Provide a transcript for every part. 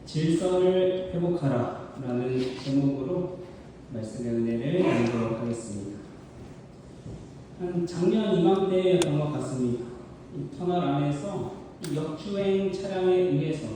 질서를 회복하라 라는 제목으로 말씀의 은혜를 나누도록 하겠습니다. 한 작년 이맘때였던 것 같습니다. 이 터널 안에서 역주행 차량에 의해서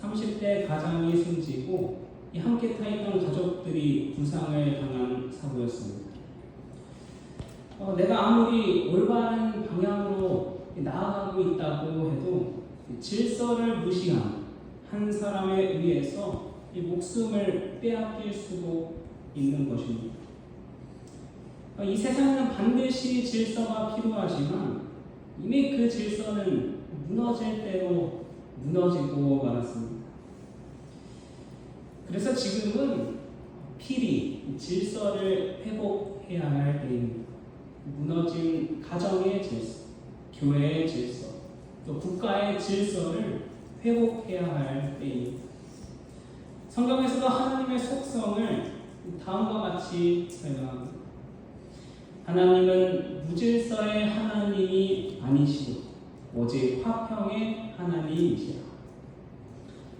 30대 가장이 숨지고 함께 타 있던 가족들이 부상을 당한 사고였습니다. 내가 아무리 올바른 방향으로 나아가고 있다고 해도 질서를 무시한 한 사람에 의해서 이 목숨을 빼앗길 수도 있는 것입니다. 이 세상에는 반드시 질서가 필요하지만 이미 그 질서는 무너질 대로 무너지고 말았습니다. 그래서 지금은 필히 질서를 회복해야 할 때입니다. 무너진 가정의 질서, 교회의 질서, 또 국가의 질서를 회복해야 할 때입니다. 성경에서도 하나님의 속성을 다음과 같이 설명합니다. 하나님은 무질서의 하나님이 아니시고 오직 화평의 하나님이시라.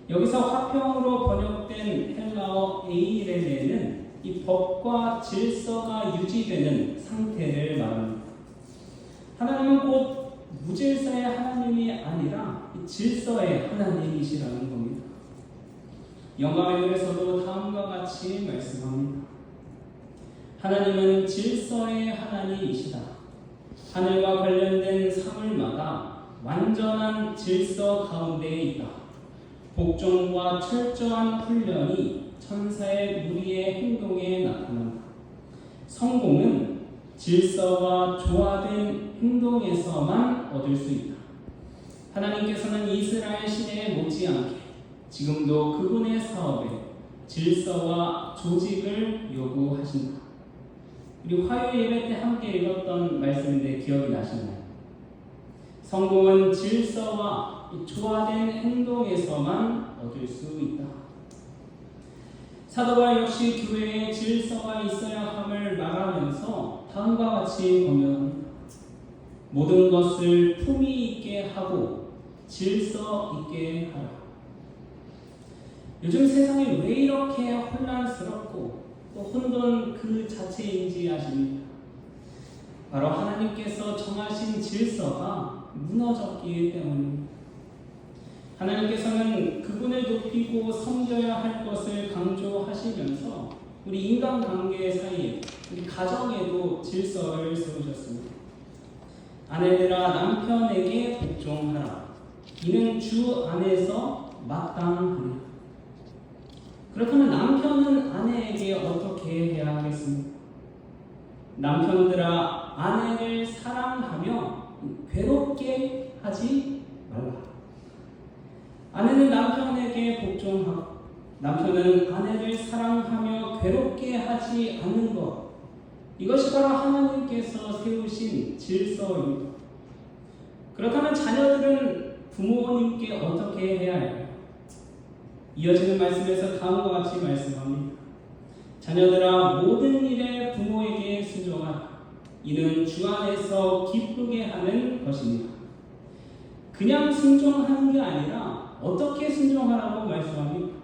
여기서 화평으로 번역된 헬라어 에이레네는 이 법과 질서가 유지되는 상태를 말합니다. 하나님은 곧 무질서의 하나님이 아니라 질서의 하나님이시라는 겁니다. 영감의 글에서도 다음과 같이 말씀합니다. 하나님은 질서의 하나님이시다. 하늘과 관련된 사물마다 완전한 질서 가운데에 있다. 복종과 철저한 훈련이 천사의 무리의 행동에 나타난다. 성공은 질서와 조화된 행동에서만 얻을 수 있다. 하나님께서는 이스라엘 시대에 못지않게 지금도 그분의 사업에 질서와 조직을 요구하신다. 우리 화요일 예배 때 함께 읽었던 말씀인데 기억이 나시나요? 성공은 질서와 조화된 행동에서만 얻을 수 있다. 사도 바울 역시 교회에 질서가 있어야 함을 말하면서 다음과 같이 보면 모든 것을 품위 있게 하고 질서 있게 하라. 요즘 세상이 왜 이렇게 혼란스럽고 또 혼돈 그 자체인지 아십니까? 바로 하나님께서 정하신 질서가 무너졌기 때문입니다. 하나님께서는 그분을 높이고 섬겨야 할 것을 강조하시면서 우리 인간관계 사이에, 우리 가정에도 질서를 세우셨습니다. 아내들아 남편에게 복종하라. 이는 주 안에서 마땅하니. 그렇다면 남편은 아내에게 어떻게 해야 하겠습니까? 남편들아 아내를 사랑하며 괴롭게 하지 말라. 아내는 남편에게 복종하고 남편은 아내를 사랑하며 괴롭게 하지 않는 것, 이것이 바로 하나님께서 세우신 질서입니다. 그렇다면 자녀들은 부모님께 어떻게 해야 할까요? 이어지는 말씀에서 다음과 같이 말씀합니다. 자녀들아 모든 일에 부모에게 순종하라. 이는 주 안에서 기쁘게 하는 것입니다. 그냥 순종하는 게 아니라 어떻게 순종하라고 말씀합니까?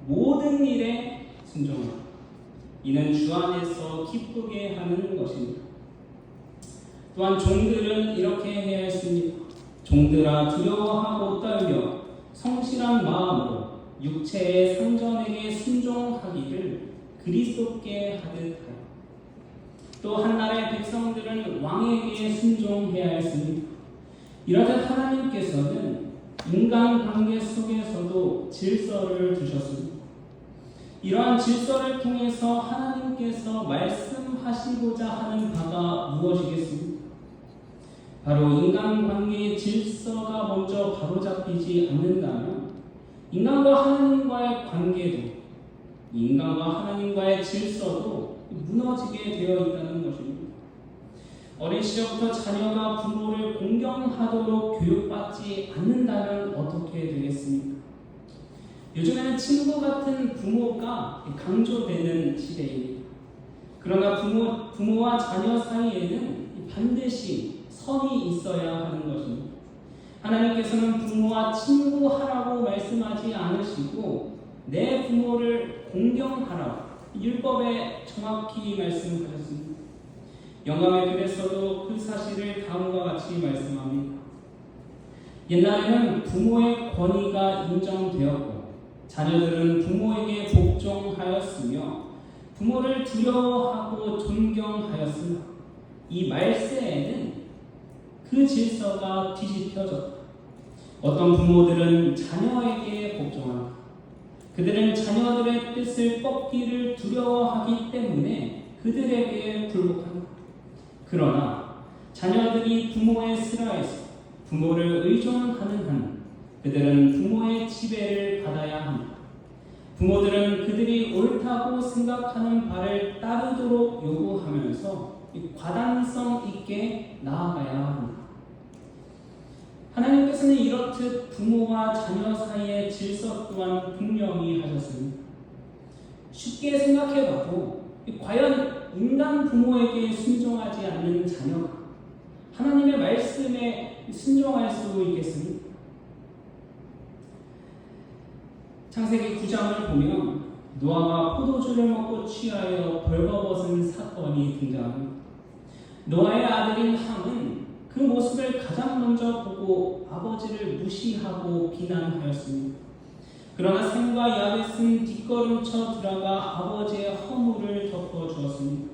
모든 일에 순종하라. 이는 주 안에서 기쁘게 하는 것입니다. 또한 종들은 이렇게 해야 했습니다. 종들아 두려워하고 떨며 성실한 마음으로 육체의 상전에게 순종하기를 그리스도께 하듯 하여. 또 한나라의 백성들은 왕에게 순종해야 했습니다. 이러듯 하나님께서는 인간관계 속에서도 질서를 두셨습니다. 이러한 질서를 통해서 하나님께서 말씀하시고자 하는 바가 무엇이겠습니까? 바로 인간관계의 질서가 먼저 바로잡히지 않는다면 인간과 하나님과의 관계도, 인간과 하나님과의 질서도 무너지게 되어 있다는 것입니다. 어린 시절부터 자녀가 부모를 공경하도록 교육받지 않는다면 어떻게 되겠습니까? 요즘에는 친구 같은 부모가 강조되는 시대입니다. 그러나 부모와 자녀 사이에는 반드시 선이 있어야 하는 것입니다. 하나님께서는 부모와 친구하라고 말씀하지 않으시고 내 부모를 공경하라고 율법에 정확히 말씀하셨습니다. 영감의 글에서도 그 사실을 다음과 같이 말씀합니다. 옛날에는 부모의 권위가 인정되었고 자녀들은 부모에게 복종하였으며 부모를 두려워하고 존경하였으나 이 말세에는 그 질서가 뒤집혀졌다. 어떤 부모들은 자녀에게 복종한다. 그들은 자녀들의 뜻을 꺾기를 두려워하기 때문에 그들에게 굴복한다. 그러나 자녀들이 부모의 슬하에서 부모를 의존하는 한 그들은 부모의 지배를 받아야 합니다. 부모들은 그들이 옳다고 생각하는 바를 따르도록 요구하면서 과단성 있게 나아가야 합니다. 하나님께서는 이렇듯 부모와 자녀 사이의 질서 또한 분명히 하셨습니다. 쉽게 생각해봐도 과연 인간 부모에게 순종하지 않는 자녀가 하나님의 말씀에 순종할 수 있겠습니까? 창세기 9장을 보면 노아가 포도주를 먹고 취하여 벌거벗은 사건이 등장합니다. 노아의 아들인 함은 그 모습을 가장 먼저 보고 아버지를 무시하고 비난하였습니다. 그러나 셈과 야벳은 뒷걸음쳐 들어가 아버지의 허물을 덮어주었습니다.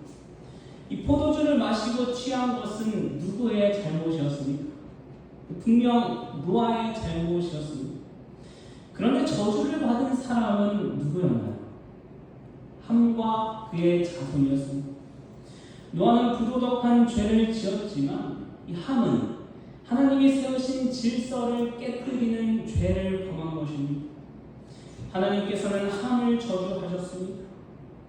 이 포도주를 마시고 취한 것은 누구의 잘못이었습니까? 분명 노아의 잘못이었습니다. 그런데 저주를 받은 사람은 누구였나요? 함과 그의 자손이었습니다. 노아는 부도덕한 죄를 지었지만 이 함은 하나님이 세우신 질서를 깨뜨리는 죄를 범한 것입니다. 하나님께서는 함을 저주하셨습니다.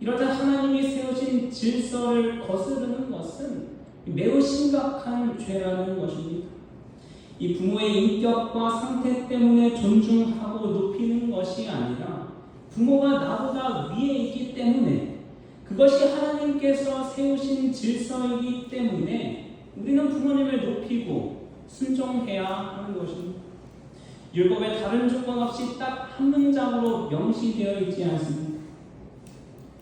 이렇듯 하나님이 세우신 질서를 거스르는 것은 매우 심각한 죄라는 것입니다. 이 부모의 인격과 상태 때문에 존중하고 높이는 것이 아니라 부모가 나보다 위에 있기 때문에 그것이 하나님께서 세우신 질서이기 때문에 우리는 부모님을 높이고 순종해야 하는 것입니다. 율법에 다른 조건 없이 딱 한 문장으로 명시되어 있지 않습니다.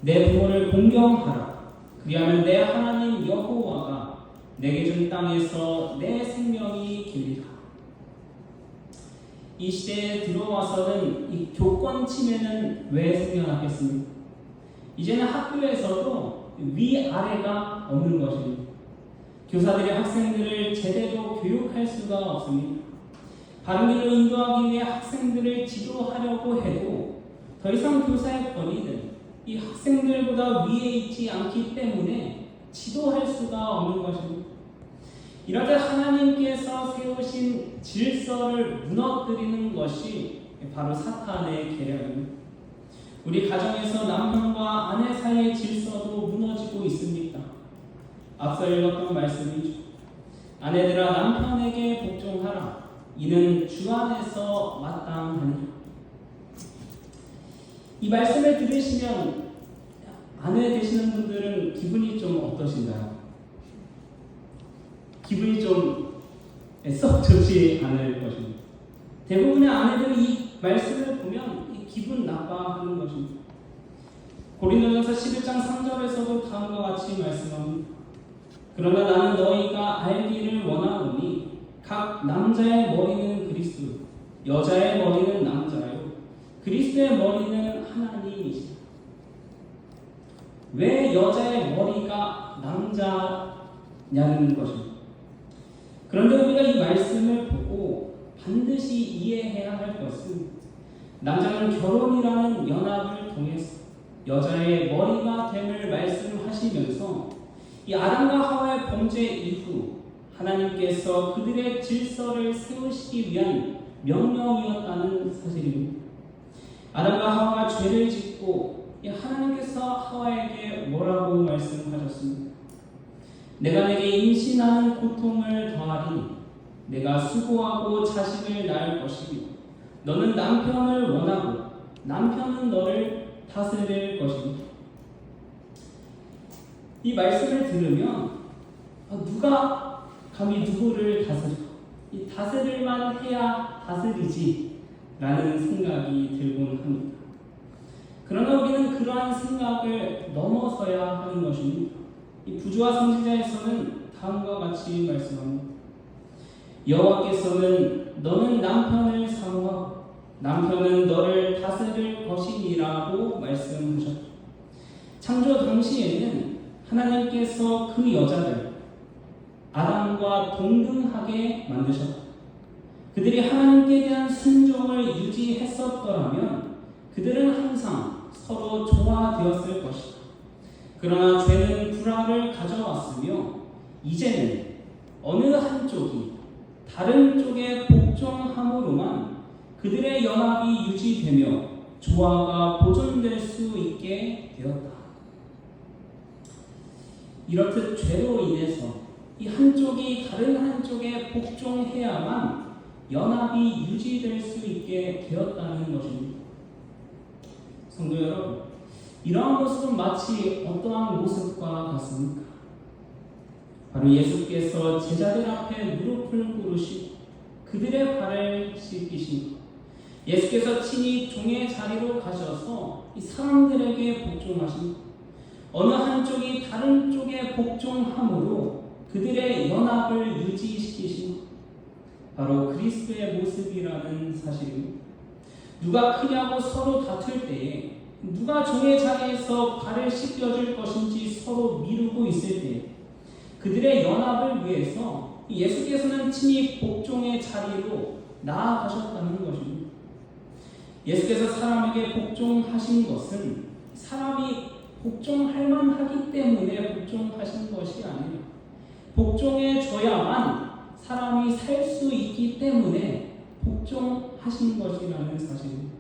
내 부모를 공경하라. 그리하면 내 하나님 여호와가 내게 준 땅에서 내 생명이 길리라. 이 시대에 들어와서는 이 교권 침해는 왜 생겨났겠습니까? 이제는 학교에서도 위아래가 없는 것입니다. 교사들이 학생들을 제대로 교육할 수가 없습니다. 바른 길로 인도하기 위해 학생들을 지도하려고 해도 더 이상 교사의 권위는 이 학생들보다 위에 있지 않기 때문에 지도할 수가 없는 것입니다. 이렇게 하나님께서 세우신 질서를 무너뜨리는 것이 바로 사탄의 계략입니다. 우리 가정에서 남편과 아내 사이의 질서도 무너지고 있습니다. 앞서 읽었던 말씀이죠. 아내들아 남편에게 복종하라. 이는 주 안에서 마땅하니라. 이 말씀을 들으시면 아내 되시는 분들은 기분이 좀 어떠신가요? 기분이 좀 썩 좋지 않을 것입니다. 대부분의 아내들이 이 말씀을 보면 이 기분 나빠하는 것입니다. 고린도전서 11장 3절에서도 다음과 같이 말씀합니다. 그러나 나는 너희가 알기를 원하노니 각 남자의 머리는 그리스도, 여자의 머리는 남자요, 그리스도의 머리는 하나님이시다. 왜 여자의 머리가 남자냐는 것입니다. 그런데 우리가 이 말씀을 보고 반드시 이해해야 할 것은 남자는 결혼이라는 연합을 통해서 여자의 머리가 됨을 말씀하시면서 이 아담과 하와의 범죄 이후 하나님께서 그들의 질서를 세우시기 위한 명령이었다는 사실입니다. 아담과 하와가 죄를 짓고 하나님께서 하와에게 뭐라고 말씀하셨습니까? 내가 내게 임신하는 고통을 더하리니 내가 수고하고 자식을 낳을 것이며 너는 남편을 원하고 남편은 너를 다스릴 것입니다. 이 말씀을 들으면 누가 감히 누구를 다스려? 이 다스릴만 해야 다스리지 라는 생각이 들곤 합니다. 그러나 우리는 그러한 생각을 넘어서야 하는 것입니다. 이 부조화 선지자에서는 다음과 같이 말씀합니다. 여호와께서는 너는 남편을 사모하고 남편은 너를 다스릴 것이니라고 말씀하셨다. 창조 당시에는 하나님께서 그 여자를 아담과 동등하게 만드셨다. 그들이 하나님께 대한 순종을 유지했었더라면 그들은 항상 서로 조화되었을 것이다. 그러나 죄는 불화를 가져왔으며 이제는 어느 한쪽이 다른 쪽에 복종함으로만 그들의 연합이 유지되며 조화가 보존될 수 있게 되었다. 이렇듯 죄로 인해서 이 한쪽이 다른 한쪽에 복종해야만 연합이 유지될 수 있게 되었다는 것입니다. 성도 여러분, 이러한 모습은 마치 어떠한 모습과 같습니까? 바로 예수께서 제자들 앞에 무릎을 꿇으시고 그들의 발을 씻기시고 예수께서 친히 종의 자리로 가셔서 이 사람들에게 복종하십니다. 어느 한쪽이 다른 쪽에 복종함으로 그들의 연합을 유지시키신 바로 그리스도의 모습이라는 사실입니다. 누가 크냐고 서로 다툴 때에 누가 종의 자리에서 발을 씻겨줄 것인지 서로 미루고 있을 때 그들의 연합을 위해서 예수께서는 친히 복종의 자리로 나아가셨다는 것입니다. 예수께서 사람에게 복종하신 것은 사람이 복종할 만하기 때문에 복종하신 것이 아니라 복종해줘야만 사람이 살 수 있기 때문에 복종하신 것이라는 사실입니다.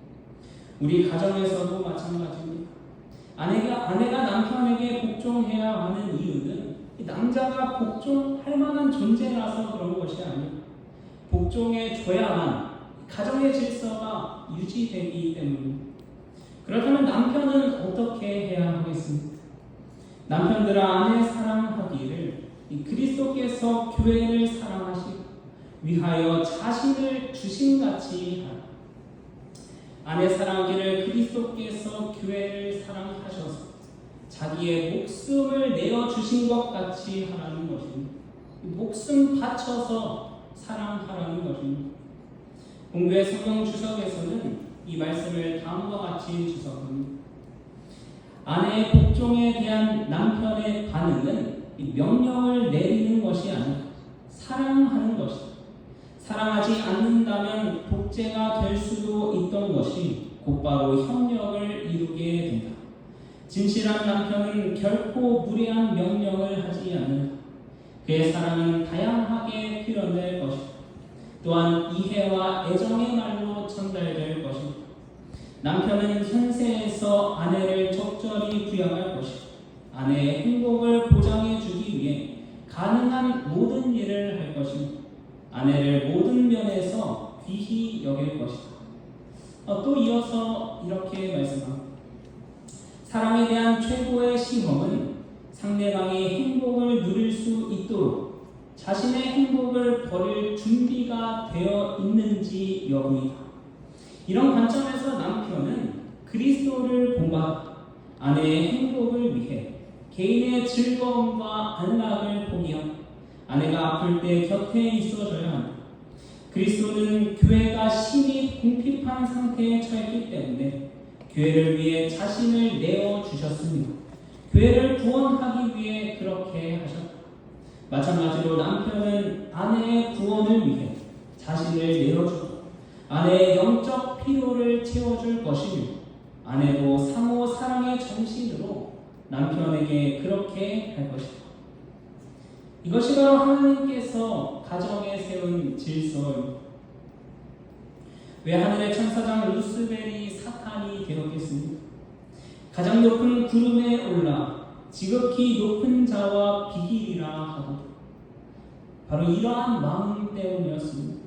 우리 가정에서도 마찬가지입니다. 아내가 남편에게 복종해야 하는 이유는 남자가 복종할 만한 존재라서 그런 것이 아니라 복종해줘야만 가정의 질서가 유지되기 때문입니다. 그렇다면 남편은 어떻게 해야 하겠습니까? 남편들아 아내 사랑하기를 그리스도께서 교회를 사랑하시고 위하여 자신을 주신같이 하라. 아내 사랑하기를 그리스도께서 교회를 사랑하셔서 자기의 목숨을 내어주신 것 같이 하라는 것입니다. 목숨 바쳐서 사랑하라는 것입니다. 공교회 성경 주석에서는 이 말씀을 다음과 같이 주석합니다. 아내의 복종에 대한 남편의 반응은 명령을 내리는 것이 아니라 사랑하는 것이다. 사랑하지 않는다면 독재가 될 수도 있던 것이 곧바로 협력을 이루게 된다. 진실한 남편은 결코 무례한 명령을 하지 않는다. 그의 사랑은 다양하게 표현될 것이다. 또한 이해와 애정의 말로 전달될 것이다. 남편은 현세에서 아내를 적절히 부양할 것이다. 아내의 행복을 보장해 주기 위해 가능한 모든 일을 할 것입니다. 아내를 모든 면에서 귀히 여길 것이다. 또 이어서 이렇게 말씀합니다. 사랑에 대한 최고의 시험은 상대방이 행복을 누릴 수 있도록 자신의 행복을 버릴 준비가 되어 있는지 여부이다. 이런 관점에서 남편은 그리스도를 본받아 아내의 행복을 위해 개인의 즐거움과 안락을 포기하고 아내가 아플 때 곁에 있어줘야 합니다. 그리스도는 교회가 심히 궁핍한 상태에 처했기 때문에 교회를 위해 자신을 내어주셨습니다. 교회를 구원하기 위해 그렇게 하셨다. 마찬가지로 남편은 아내의 구원을 위해 자신을 내어주고 아내의 영적 필요를 채워줄 것이며 아내도 상호 사랑의 정신으로 남편에게 그렇게 할 것이다. 이것이 바로 하나님께서 가정에 세운 질서입니다. 왜 하늘의 천사장 루스벨이 사탄이 되었겠습니까? 가장 높은 구름에 올라 지극히 높은 자와 비기리라 하고 바로 이러한 마음 때문이었습니다.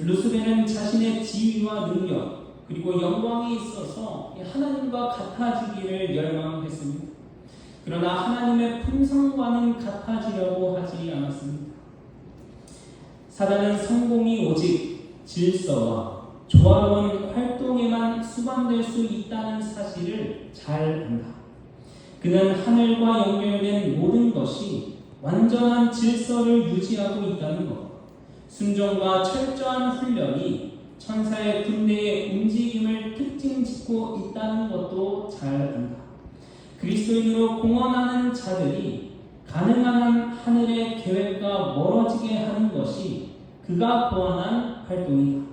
루스벨은 자신의 지위와 능력 그리고 영광이 있어서 하나님과 같아지기를 열망했습니다. 그러나 하나님의 품성과는 같아지려고 하지 않았습니다. 사단은 성공이 오직 질서와 조화로운 활동에만 수반될 수 있다는 사실을 잘 안다. 그는 하늘과 연결된 모든 것이 완전한 질서를 유지하고 있다는 것, 순종과 철저한 훈련이 천사의 군대의 움직임을 특징 짓고 있다는 것도 잘 안다. 그리스도인으로 공헌하는 자들이 가능한 한 하늘의 계획과 멀어지게 하는 것이 그가 고안한 활동이다.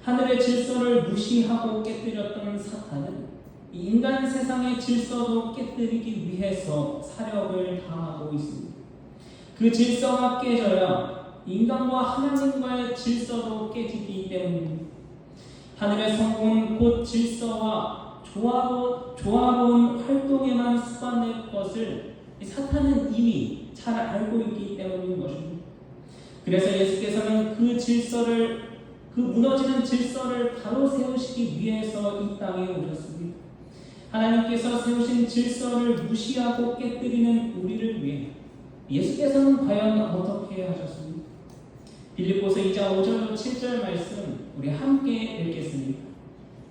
하늘의 질서를 무시하고 깨뜨렸던 사탄은 인간 세상의 질서도 깨뜨리기 위해서 사력을 다하고 있습니다. 그 질서가 깨져야 인간과 하나님과의 질서도 깨지기 때문입니다. 하늘의 성공은 곧 질서와 조화로운 활동에만 수반될 것을 사탄은 이미 잘 알고 있기 때문인 것입니다. 그래서 예수께서는 그 무너지는 질서를 바로 세우시기 위해서 이 땅에 오셨습니다. 하나님께서 세우신 질서를 무시하고 깨뜨리는 우리를 위해 예수께서는 과연 어떻게 하셨습니까? 빌립보서 2장 5절 7절 말씀 우리 함께 읽겠습니다.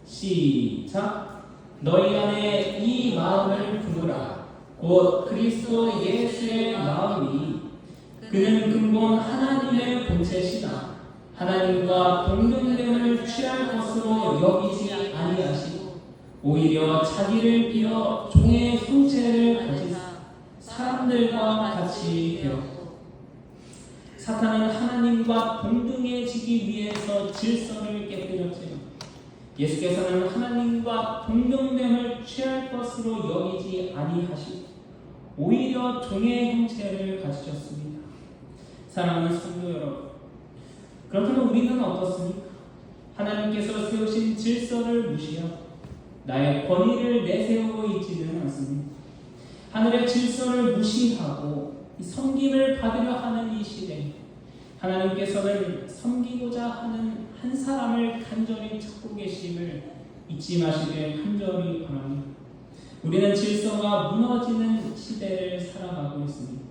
시작. 너희 안에 이 마음을 품으라. 곧 그리스도 예수의 마음이 그는 근본 하나님의 본체시나 하나님과 동등됨을 취할 것으로 여기지 아니하시고 오히려 자기를 비어 종의 형체를 가진 사람들과 같이 되었고 사탄은 하나님과 동등해지기 위해서 질서를 깨뜨렸지만 예수께서는 하나님과 동등됨을 취할 것으로 여기지 아니하시고 오히려 종의 형체를 가지셨습니다. 사랑하는 성도 여러분, 그렇다면 우리는 어떻습니까? 하나님께서 세우신 질서를 무시하고 나의 권위를 내세우고 있지는 않습니다. 하늘의 질서를 무시하고 섬김을 받으려 하는 이 시대에 하나님께서는 섬기고자 하는 한 사람을 간절히 찾고 계심을 잊지 마시길 간절히 바랍니다. 우리는 질서가 무너지는 시대를 살아가고 있습니다.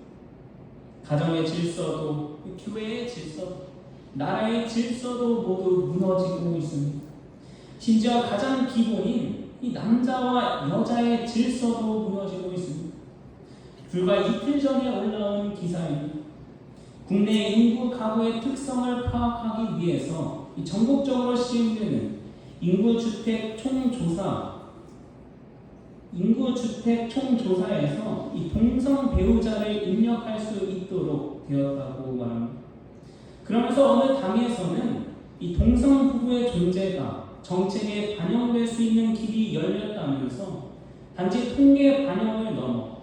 가정의 질서도, 교회의 질서도, 나라의 질서도 모두 무너지고 있습니다. 심지어 가장 기본인 이 남자와 여자의 질서도 무너지고 있습니다. 불과 이틀 전에 올라온 기사입니다. 국내 인구 가구의 특성을 파악하기 위해서 전국적으로 시행되는 인구주택 총조사에서 이 동성 배우자를 입력할 수 있도록 되었다고 말합니다. 그러면서 어느 당에서는 이 동성 부부의 존재가 정책에 반영될 수 있는 길이 열렸다면서 단지 통계 반영을 넘어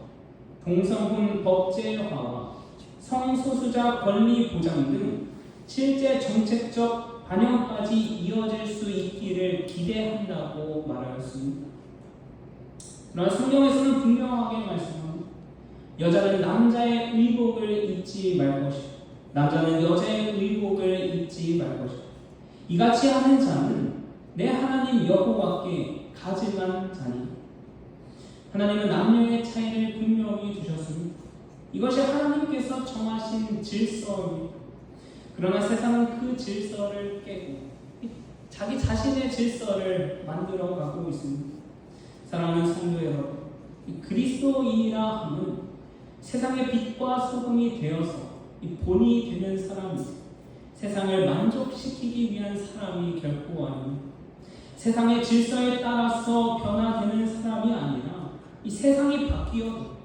동성혼 법제화와 성소수자 권리 보장 등 실제 정책적 반영까지 이어질 수 있기를 기대한다고 말하였습니다. 그러나 성경에서는 분명하게 말씀합니다. 여자는 남자의 의복을 입지 말 것이고 남자는 여자의 의복을 입지 말 것이고 이같이 하는 자는 내 하나님 여호와께 가증한 자니 하나님은 남녀의 차이를 분명히 두셨습니다. 이것이 하나님께서 정하신 질서입니다. 그러나 세상은 그 질서를 깨고 자기 자신의 질서를 만들어가고 있습니다. 사랑하는 성도 여러분, 그리스도인이라 함은 세상의 빛과 소금이 되어서 본이 되는 사람이 세상을 만족시키기 위한 사람이 결코 아닙니다. 세상의 질서에 따라서 변화되는 사람이 아니라 이 세상이 바뀌어도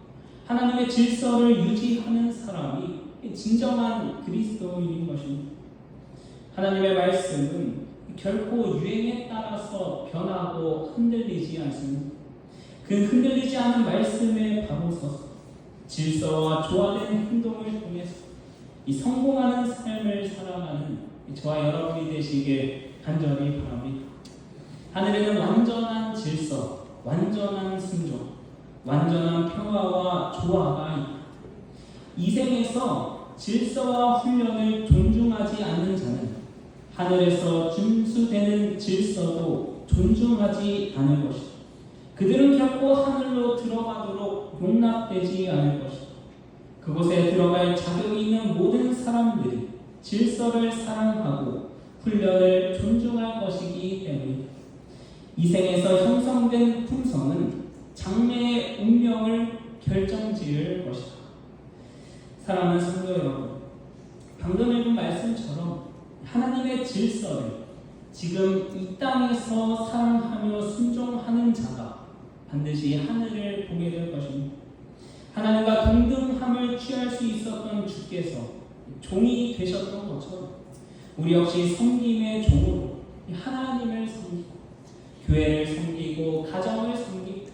하나님의 질서를 유지하는 사람이 진정한 그리스도인인 것입니다. 하나님의 말씀은 결코 유행에 따라서 변하고 흔들리지 않습니다. 그 흔들리지 않은 말씀에 바로 서서 질서와 조화된 행동을 통해서 이 성공하는 삶을 살아가는 저와 여러분이 되시길 간절히 바랍니다. 하늘에는 완전한 질서, 완전한 순종, 완전한 평화와 조화가 있다. 이 생에서 질서와 훈련을 존중하지 않는 자는 하늘에서 준수되는 질서도 존중하지 않을 것이다. 그들은 결코 하늘로 들어가도록 용납되지 않을 것이다. 그곳에 들어갈 자격이 있는 모든 사람들이 질서를 사랑하고 훈련을 존중할 것이기 때문입니다. 이 생에서 형성된 품성은 장래의 운명을 결정지을 것이다. 사랑하는 성도 여러분, 방금 읽은 말씀처럼 하나님의 질서를 지금 이 땅에서 사랑하며 순종하는 자가 반드시 하늘을 보게 될 것입니다. 하나님과 동등함을 취할 수 있었던 주께서 종이 되셨던 것처럼 우리 역시 섬김의 종으로 하나님을 섬기고 교회를 섬기고 가정을 섬기고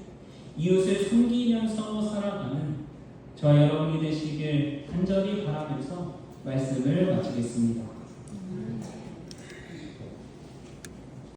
이웃을 섬기면서 살아가는 저와 여러분이 되시길 간절히 바라면서 말씀을 마치겠습니다.